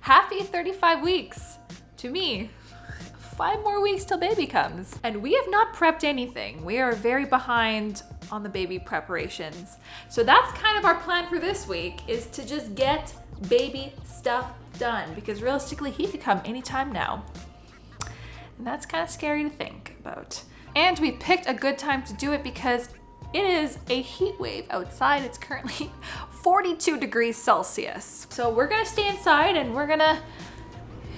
happy 35 weeks to me. 5 more weeks till baby comes. And we have not prepped anything. We are very behind on the baby preparations. So that's kind of our plan for this week, is to just get baby stuff done, because realistically he could come anytime now. And that's kind of scary to think about. And we picked a good time to do it because it is a heat wave outside. It's currently 42 degrees Celsius. So we're gonna stay inside and we're gonna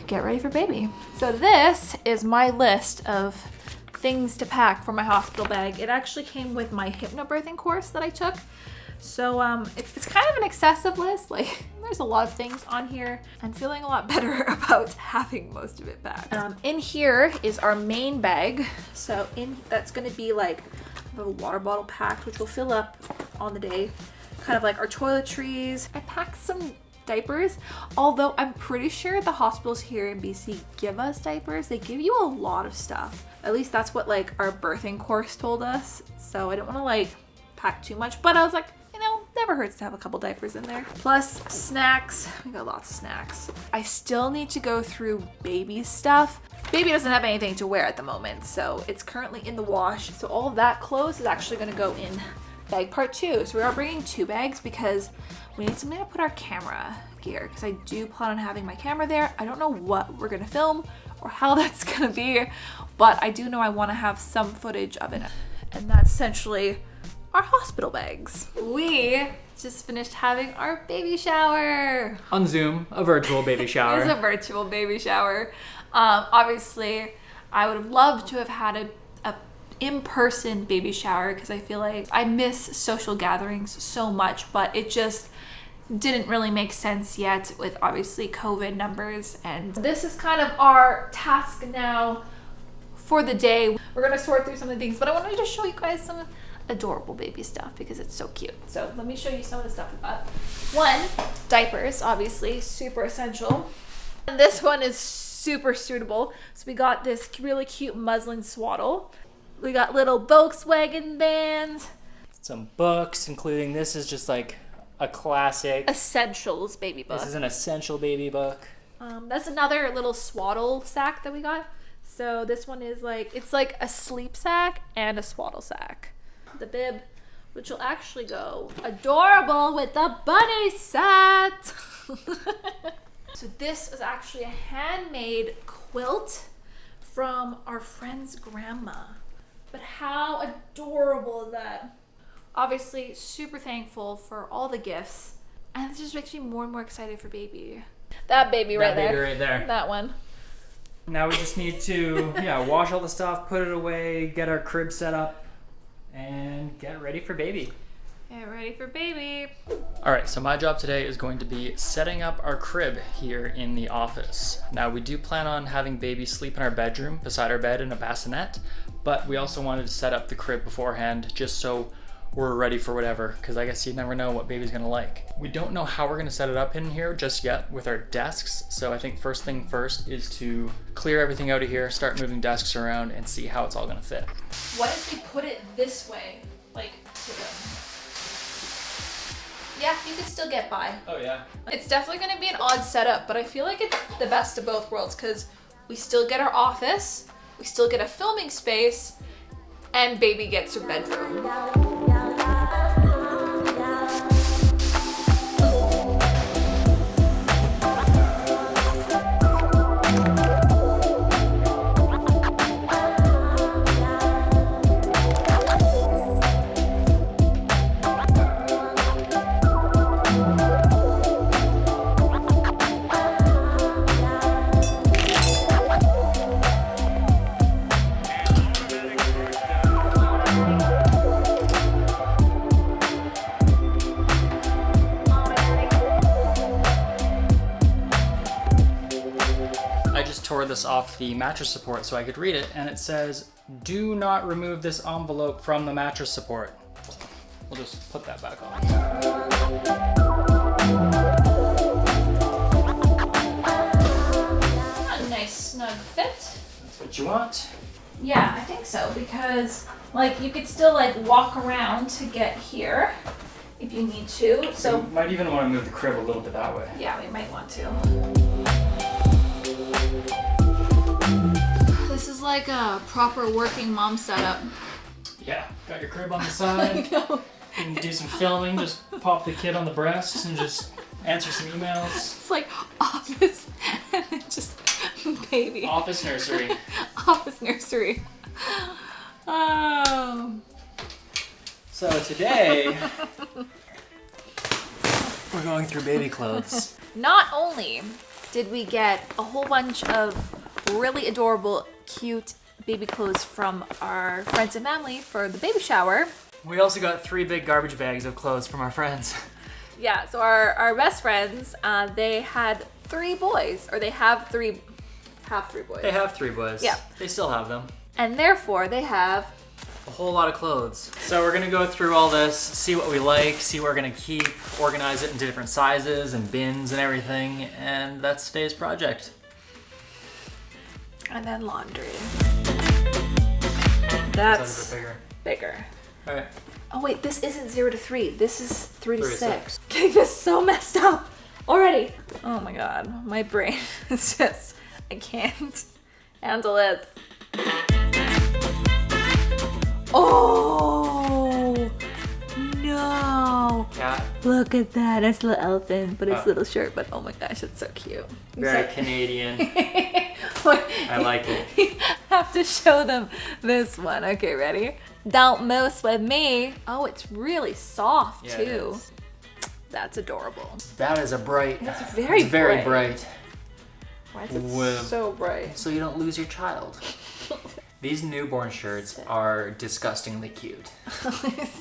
get ready for baby. So this is my list of things to pack for my hospital bag. It actually came with my hypnobirthing course that I took. So it's kind of an excessive list. Like, there's a lot of things on here. I'm feeling a lot better about having most of it back. In here is our main bag. So that's gonna be like a little water bottle packed, which will fill up on the day. Kind of like our toiletries. I packed some diapers, although I'm pretty sure the hospitals here in BC give us diapers. They give you a lot of stuff. At least that's what like our birthing course told us. So I don't want to like pack too much, but I was like, you know, never hurts to have a couple diapers in there. Plus snacks. We got lots of snacks. I still need to go through baby stuff. Baby doesn't have anything to wear at the moment, so it's currently in the wash. So all of that clothes is actually going to go in bag part 2. So we are bringing 2 bags because we need something to put our camera gear, because I do plan on having my camera there. I don't know what we're gonna film or how that's gonna be, but I do know I want to have some footage of it. And that's essentially our hospital bags. We just finished having our baby shower. On Zoom, a virtual baby shower. It was a virtual baby shower. Obviously, I would have loved to have had a in-person baby shower, because I feel like I miss social gatherings so much, but it just didn't really make sense yet with obviously COVID numbers. And this is kind of our task now for the day. We're gonna sort through some of the things, but I wanted to show you guys some adorable baby stuff because it's so cute. So let me show you some of the stuff we got. One, diapers, obviously super essential. And this one is super suitable. So we got this really cute muslin swaddle. We got little Volkswagen bands. Some books, including this is just like a classic. Essentials baby book. This is an essential baby book. That's another little swaddle sack that we got. So this one is like, it's like a sleep sack and a swaddle sack. The bib, which will actually go adorable with the bunny set. So this is actually a handmade quilt from our friend's grandma. But how adorable is that? Obviously, super thankful for all the gifts. And it just makes me more and more excited for baby. That baby right there. That baby right there. That one. Now we just need to, wash all the stuff, put it away, get our crib set up, and get ready for baby. Get ready for baby. All right, so my job today is going to be setting up our crib here in the office. Now we do plan on having baby sleep in our bedroom beside our bed in a bassinet, but we also wanted to set up the crib beforehand just so we're ready for whatever, because I guess you never know what baby's gonna like. We don't know how we're gonna set it up in here just yet with our desks, so I think first thing first is to clear everything out of here, start moving desks around, and see how it's all gonna fit. What if we put it this way? Like, yeah, you could still get by. Oh yeah. It's definitely gonna be an odd setup, but I feel like it's the best of both worlds, because we still get our office, we still get a filming space, and baby gets her bedroom. Tore this off the mattress support so I could read it, and it says, "Do not remove this envelope from the mattress support." We'll just put that back on. A nice snug fit. That's what you want? Yeah, I think so, because like you could still like walk around to get here if you need to. So you might even want to move the crib a little bit that way. Yeah, we might want to. like a proper working mom setup. Yeah, got your crib on the side. I know. You can do some filming, just pop the kid on the breast and just answer some emails. It's like office and then just baby. Office nursery. Office nursery. Oh. So today, we're going through baby clothes. Not only did we get a whole bunch of really adorable, cute baby clothes from our friends and family for the baby shower. We also got 3 big garbage bags of clothes from our friends. Yeah, so our best friends, they had 3 boys, or they have 3 boys. They have 3 boys. Yeah. They still have them. And therefore, they have A whole lot of clothes. So we're gonna go through all this, see what we like, see what we're gonna keep, organize it into different sizes and bins and everything, and that's today's project. and then laundry. That's That's a bit bigger. bigger. All right. Oh wait, this isn't 0 to 3. This is 3 to 3 to 6. Getting this so messed up already. Oh my god, my brain is just, I can't handle it. Oh no! Cat. Look at that. It's a little elephant, but it's Oh. little shirt. But oh my gosh, it's so cute. Very Canadian. I like it. You have to show them this one. Okay, ready? Don't mess with me. Oh, it's really soft Yeah, it too. is. That's adorable. That is a bright. It's very very bright. bright. Why is it Well- so bright? So you don't lose your child. These newborn shirts are disgustingly cute.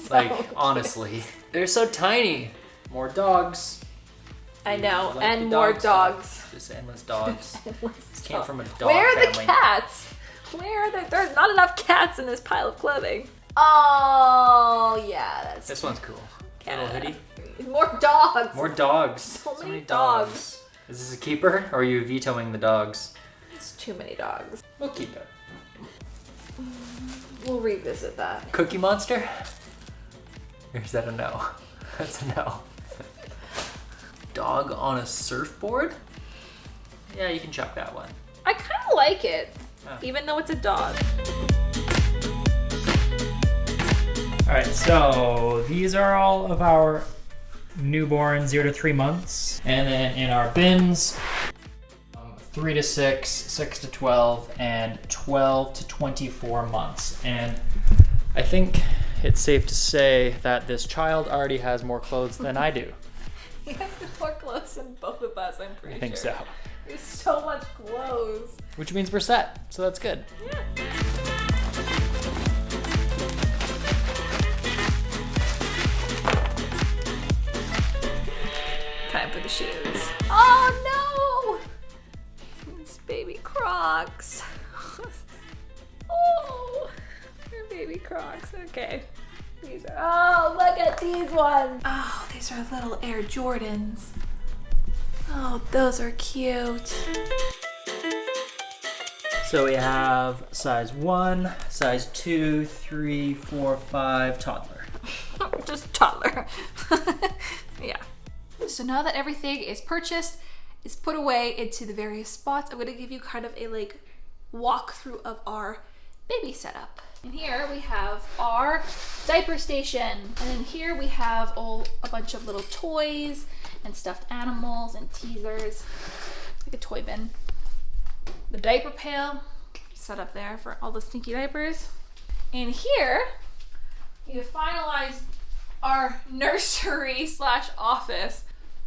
Like, honestly. They're so tiny. More dogs. I know, Like and the more dog dogs. stuff. Just endless dogs. Endless Came dogs. from a dog Where are family. the cats? Where are the? There's not enough cats in this pile of clothing. Oh yeah, that's This one's cool. cat. Little hoodie. More dogs. More dogs. So many dogs. Is this a keeper, or are you vetoing the dogs? It's too many dogs. We'll keep it. We'll revisit that. Cookie Monster? Or is that a no? That's a no. Dog on a surfboard? Yeah, you can chuck that one. I kind of like it, Oh. even though it's a dog. All right, so these are all of our newborn 0 to 3 months. And then in our bins, 3 to 6, 6 to 12, and 12 to 24 months. And I think it's safe to say that this child already has more clothes than I do. He has more clothes than both of us, I'm pretty I think sure. so. There's so much clothes. Which means we're set, so that's good. Yeah. Time for the shoes. Oh no! It's baby Crocs. Oh, they're baby Crocs. Okay. These are. Oh, look at these ones. Oh, these are little Air Jordans. Oh, those are cute. So we have size 1, size 2, 3, 4, 5, toddler. Just toddler. Yeah. So now that everything is purchased, is put away into the various spots, I'm gonna give you kind of a like walkthrough of our baby setup. And here we have our diaper station. And then here we have a bunch of little toys and stuffed animals and teasers, like a toy bin. The diaper pail set up there for all the stinky diapers. And here we have finalized our nursery / office.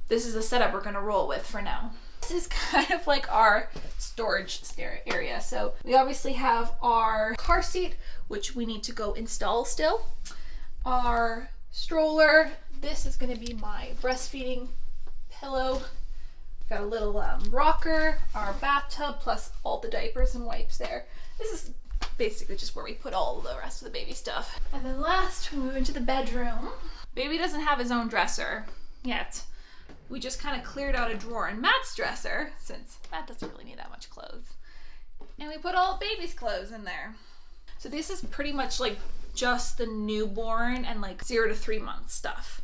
This is the setup we're gonna roll with for now. This is kind of like our storage area. So we obviously have our car seat, which we need to go install still. Our stroller. This is gonna be my breastfeeding pillow. Got a little rocker, our bathtub, plus all the diapers and wipes there. This is basically just where we put all the rest of the baby stuff. And then last, we move into the bedroom. Baby doesn't have his own dresser yet. We just kind of cleared out a drawer in Matt's dresser, since Matt doesn't really need that much clothes. And we put all baby's clothes in there. So this is pretty much like just the newborn and like 0 to 3 month stuff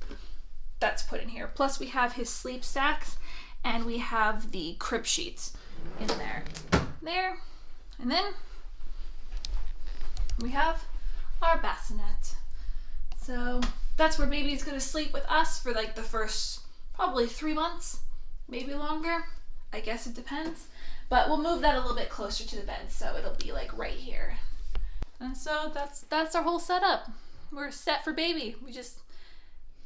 that's put in here. Plus we have his sleep sacks and we have the crib sheets in there. There. And then we have our bassinet. So that's where baby's gonna sleep with us for like the first probably 3 months, maybe longer. I guess it depends. But we'll move that a little bit closer to the bed, so it'll be like right here. And so that's our whole setup. We're set for baby. We just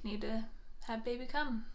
need to have baby come.